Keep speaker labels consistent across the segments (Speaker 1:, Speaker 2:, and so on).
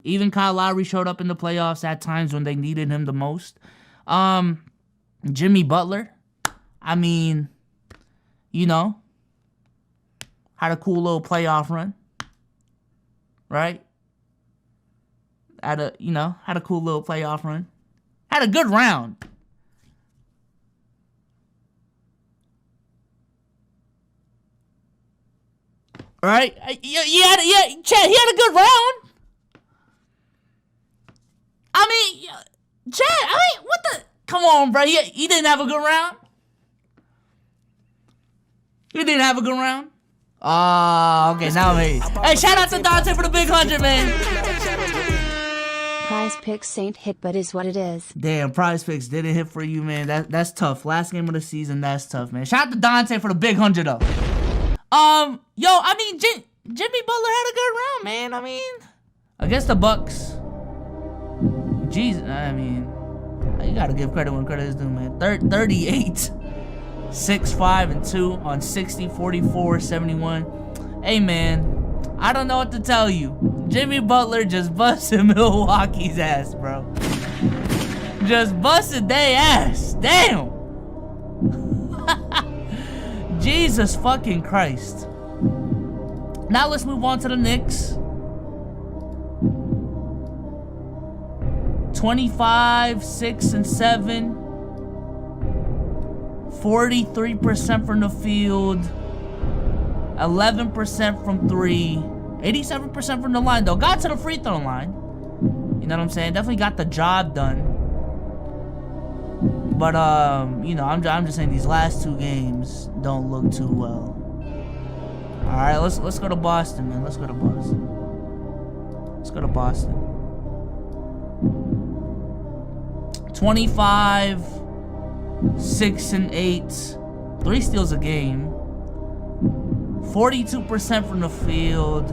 Speaker 1: Even Kyle Lowry showed up in the playoffs at times when they needed him the most. Jimmy Butler, I mean, you know, had a cool little playoff run, right? Had a cool little playoff run. Had a good round. Right? Chet, he had a good round. I mean, Chet, what the? Come on, bro. He didn't have a good round. He didn't have a good round. Oh, okay, now I'm Hey, shout out to Dante for the big 100, man.
Speaker 2: Prize Picks ain't hit, but is what it is.
Speaker 1: Damn, Prize Picks didn't hit for you, man. That's tough. Last game of the season, that's tough, man. Shout out to Dante for the big 100, though. I mean, Jimmy Butler had a good round, man. I mean, against the Bucks. Jesus, I mean, you gotta give credit when credit is due, man. 38, 6, 5, and 2 on 60, 44, 71. Hey, man, I don't know what to tell you. Jimmy Butler just busted Milwaukee's ass, bro. Just busted they ass. Damn. Jesus fucking Christ. Now let's move on to the Knicks. 25, 6, and 7. 43% from the field. 11% from 3. 87% from the line, though. Got to the free throw line. You know what I'm saying? Definitely got the job done. But, I'm just saying these last 2 games don't look too well. Alright, let's go to Boston, man. Let's go to Boston. Let's go to Boston. 25, 6, and 8. 3 steals a game. 42% from the field.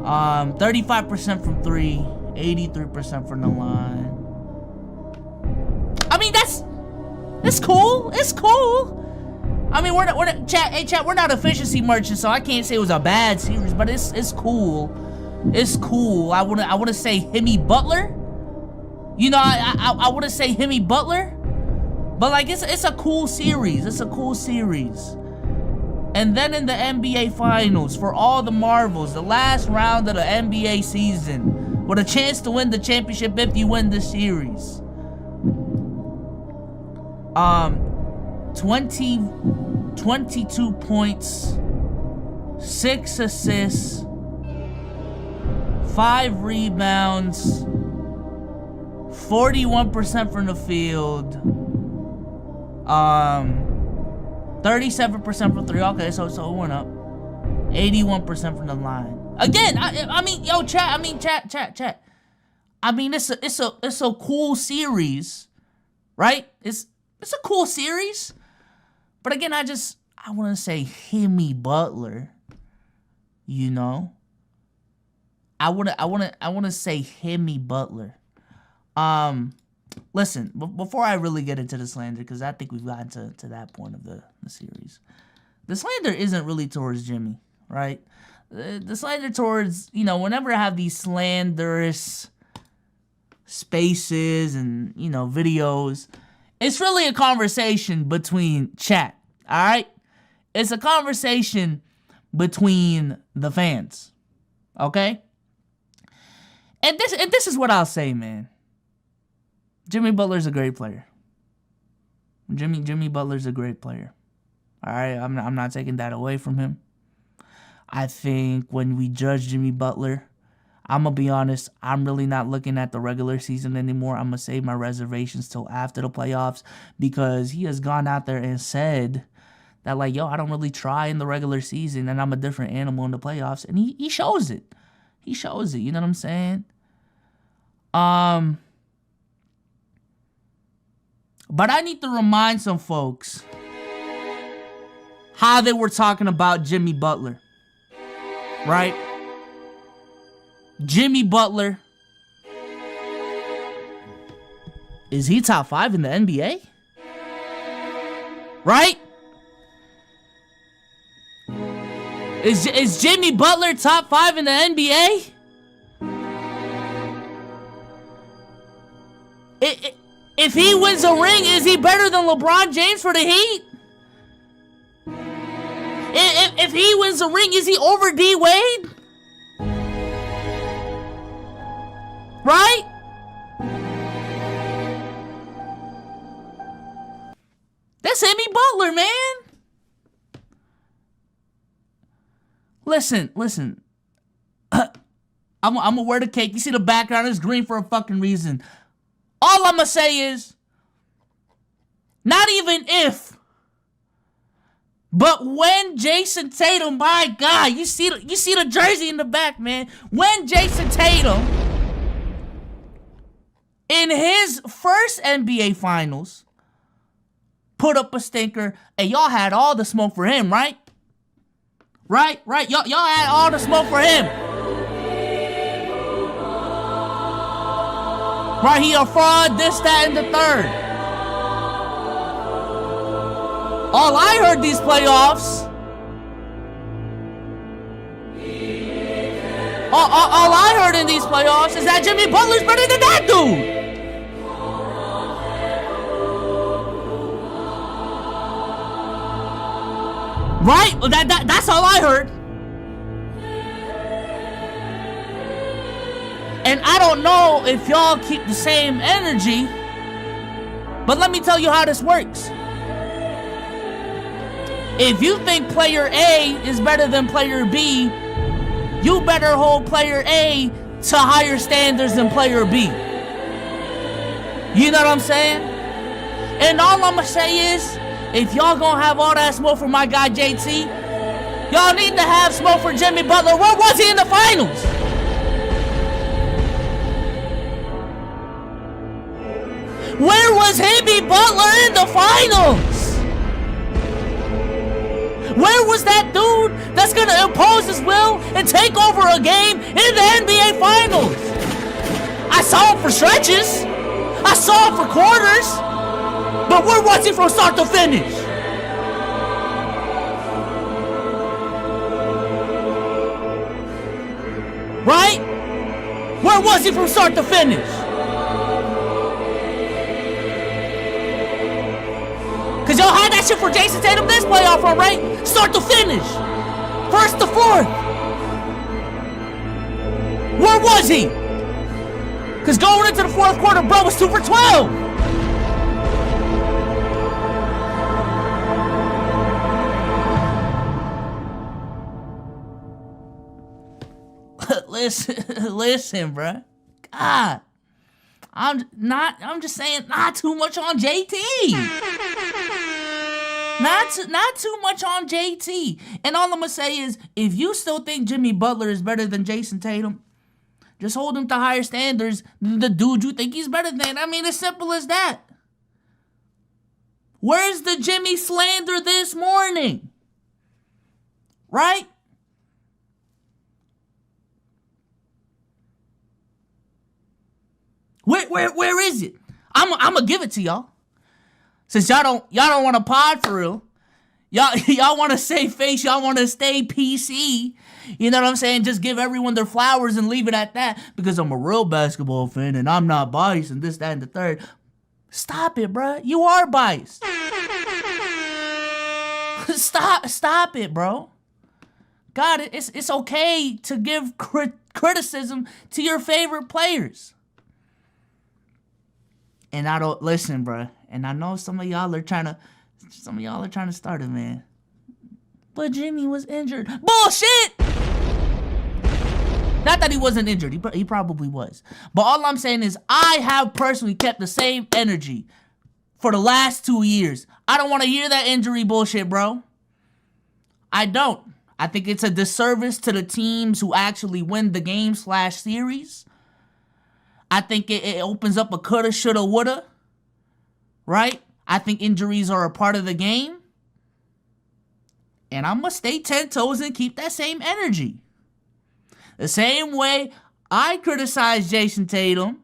Speaker 1: 35% from 3. 83% from the line. I mean, it's cool. It's cool. I mean, we're not chat, we're not efficiency merchants, so I can't say it was a bad series, but it's cool. It's cool. I wanna say Jimmy Butler. You know, I wanna say Jimmy Butler. But like it's a cool series. It's a cool series. And then in the NBA Finals, for all the marvels, the last round of the NBA season, with a chance to win the championship if you win this series. 22 points, 6 assists, 5 rebounds, 41% from the field, 37% from 3. Okay, so it went up. 81% from the line. Again, I mean, yo, chat. I mean, it's a cool series, right? It's a cool series. But again, I want to say Jimmy Butler. You know, I want to say Jimmy Butler. Listen, before I really get into the slander, because I think we've gotten to that point of the series, the slander isn't really towards Jimmy, right? The slander towards, whenever I have these slanderous spaces and, videos, it's really a conversation between chat, all right? It's a conversation between the fans, okay? And this is what I'll say, man. Jimmy Butler's a great player. Jimmy Butler's a great player. All right, I'm not taking that away from him. I think when we judge Jimmy Butler, I'm going to be honest, I'm really not looking at the regular season anymore. I'm going to save my reservations till after the playoffs, because he has gone out there and said that, like, yo, I don't really try in the regular season and I'm a different animal in the playoffs. And he shows it. He shows it. You know what I'm saying? But I need to remind some folks how they were talking about Jimmy Butler. Right? Jimmy Butler. Is he top 5 in the NBA? Right? Is Jimmy Butler top 5 in the NBA? If he wins a ring, is he better than LeBron James for the Heat? If he wins a ring, is he over D Wade? Right? That's Jimmy Butler, man. Listen. I'm gonna wear the cake. You see the background is green for a fucking reason. All I'm gonna say is, not even if, but when Jason Tatum, my God, you see the jersey in the back, man. When Jason Tatum, in his first NBA Finals, put up a stinker, and y'all had all the smoke for him, right? Right? Y'all had all the smoke for him. Right, he a fraud, this, that, and the third. All I heard these playoffs, all I heard in these playoffs is that Jimmy Butler's better than that dude. Right? That's all I heard. And I don't know if y'all keep the same energy, but let me tell you how this works. If you think player A is better than player B, you better hold player A to higher standards than player B. You know what I'm saying? And all I'm gonna say is, if y'all gonna have all that smoke for my guy JT, y'all need to have smoke for Jimmy Butler. Where was he in the finals? Where was Jimmy Butler in the finals? Where was that dude that's gonna impose his will and take over a game in the NBA Finals? I saw him for stretches. I saw him for quarters. But where was he from start to finish? Right? Where was he from start to finish? Cause y'all had that shit for Jason Tatum this playoff run, right? Start to finish. First to fourth. Where was he? Cause going into the fourth quarter, bro was 2 for 12. Listen, bro. God. I'm just saying, not too much on JT. Not too much on JT. And all I'm gonna say is, if you still think Jimmy Butler is better than Jason Tatum, just hold him to higher standards than the dude you think he's better than. I mean, as simple as that. Where's the Jimmy slander this morning? Right? Where is it? I'm gonna give it to y'all. Since y'all don't want to pod for real. Y'all want to save face. Y'all want to stay PC. You know what I'm saying? Just give everyone their flowers and leave it at that. Because I'm a real basketball fan and I'm not biased and this, that, and the third. Stop it, bruh. You are biased. Stop it, bro. God, it's okay to give criticism to your favorite players. And I don't listen, bro. And I know some of y'all are trying to start it, man. But Jimmy was injured. Bullshit! Not that he wasn't injured. He probably was. But all I'm saying is, I have personally kept the same energy for the last 2 years. I don't want to hear that injury bullshit, bro. I don't. I think it's a disservice to the teams who actually win the game/series. I think it opens up a coulda, shoulda, woulda. Right? I think injuries are a part of the game. And I'm going to stay 10 toes and keep that same energy. The same way I criticized Jason Tatum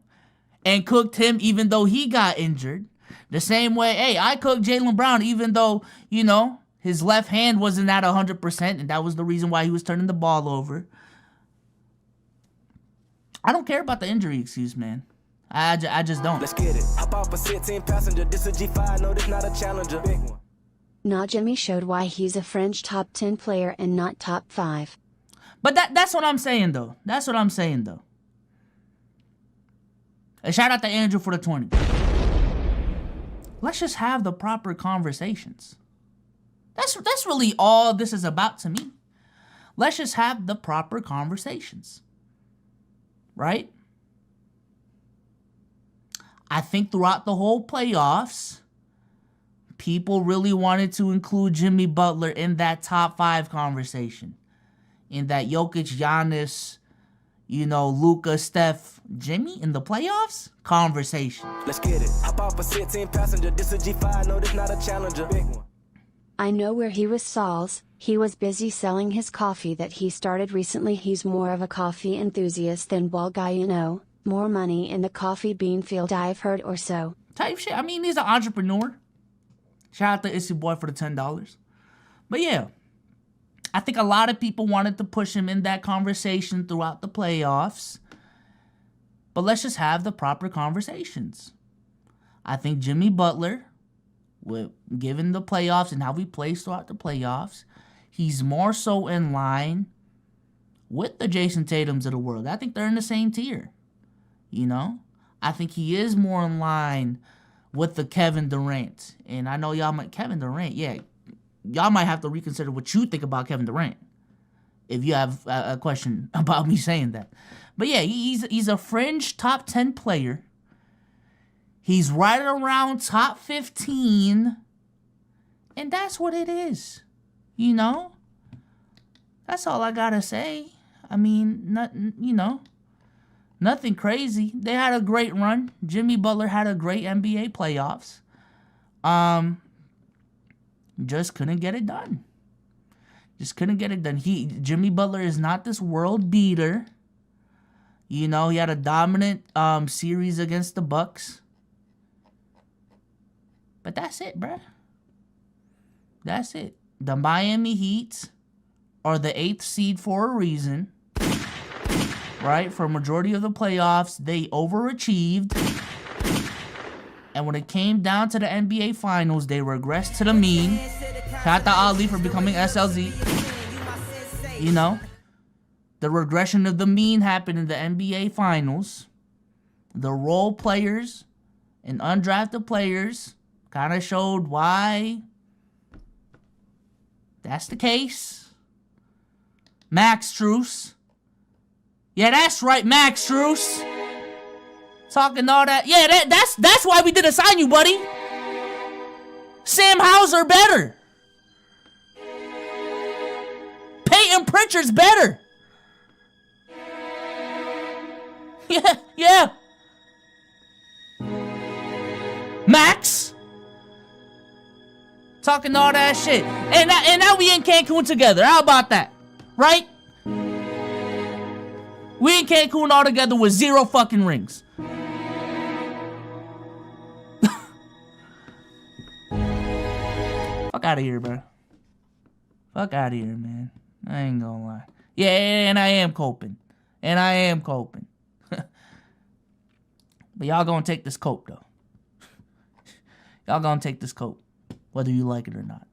Speaker 1: and cooked him even though he got injured. The same way, hey, I cooked Jaylen Brown even though, you know, his left hand wasn't at 100%, and that was the reason why he was turning the ball over. I don't care about the injury excuse, man. I just don't.
Speaker 3: Let's get it. Hop off a 16 passenger. This a G5. No, this not a Challenger. Big one.
Speaker 2: Nah, Jimmy showed why he's a fringe top 10 player and not top 5.
Speaker 1: But that's what I'm saying, though. That's what I'm saying, though. A shout out to Andrew for the 20. Let's just have the proper conversations. That's really all this is about to me. Let's just have the proper conversations. Right? I think throughout the whole playoffs, people really wanted to include Jimmy Butler in that top 5 conversation. In that Jokic, Giannis, Luka, Steph, Jimmy in the playoffs conversation.
Speaker 3: Let's get it. Hop off a 16 passenger. This a G5. No, this not a Challenger. Big one.
Speaker 2: I know where he was Sauls. He was busy selling his coffee that he started recently. He's more of a coffee enthusiast than ball guy, More money in the coffee bean field, I've heard, or so.
Speaker 1: Type shit. I mean, he's an entrepreneur. Shout out to Issy Boy for the $10. But yeah, I think a lot of people wanted to push him in that conversation throughout the playoffs. But let's just have the proper conversations. I think Jimmy Butler, given the playoffs and how he plays throughout the playoffs, he's more so in line with the Jason Tatums of the world. I think they're in the same tier. I think he is more in line with the Kevin Durant. And I know y'all might, Kevin Durant, yeah. Y'all might have to reconsider what you think about Kevin Durant if you have a question about me saying that. But yeah, he's a fringe top 10 player. He's right around top 15. And that's what it is. That's all I gotta say. I mean, nothing crazy. They had a great run. Jimmy Butler had a great NBA playoffs. Just couldn't get it done. Jimmy Butler is not this world beater. He had a dominant series against the Bucks. But that's it, bruh. That's it. The Miami Heat are the 8th seed for a reason. Right? For a majority of the playoffs, they overachieved. And when it came down to the NBA Finals, they regressed to the mean. Shout out to Ali for becoming SLZ. The regression of the mean happened in the NBA Finals. The role players and undrafted players kind of showed why that's the case. Max Strus. Yeah, that's right, Max Strus. Talking all that. Yeah, that's why we didn't sign you, buddy. Sam Hauser better. Peyton Pritchard's better. Yeah. Max. Talking all that shit. And now we in Cancun together. How about that? Right? We in Cancun all together with 0 fucking rings. Fuck out of here, bro. Fuck out of here, man. I ain't gonna lie. Yeah, and I am coping. But y'all gonna take this cope, though. Y'all gonna take this cope, whether you like it or not.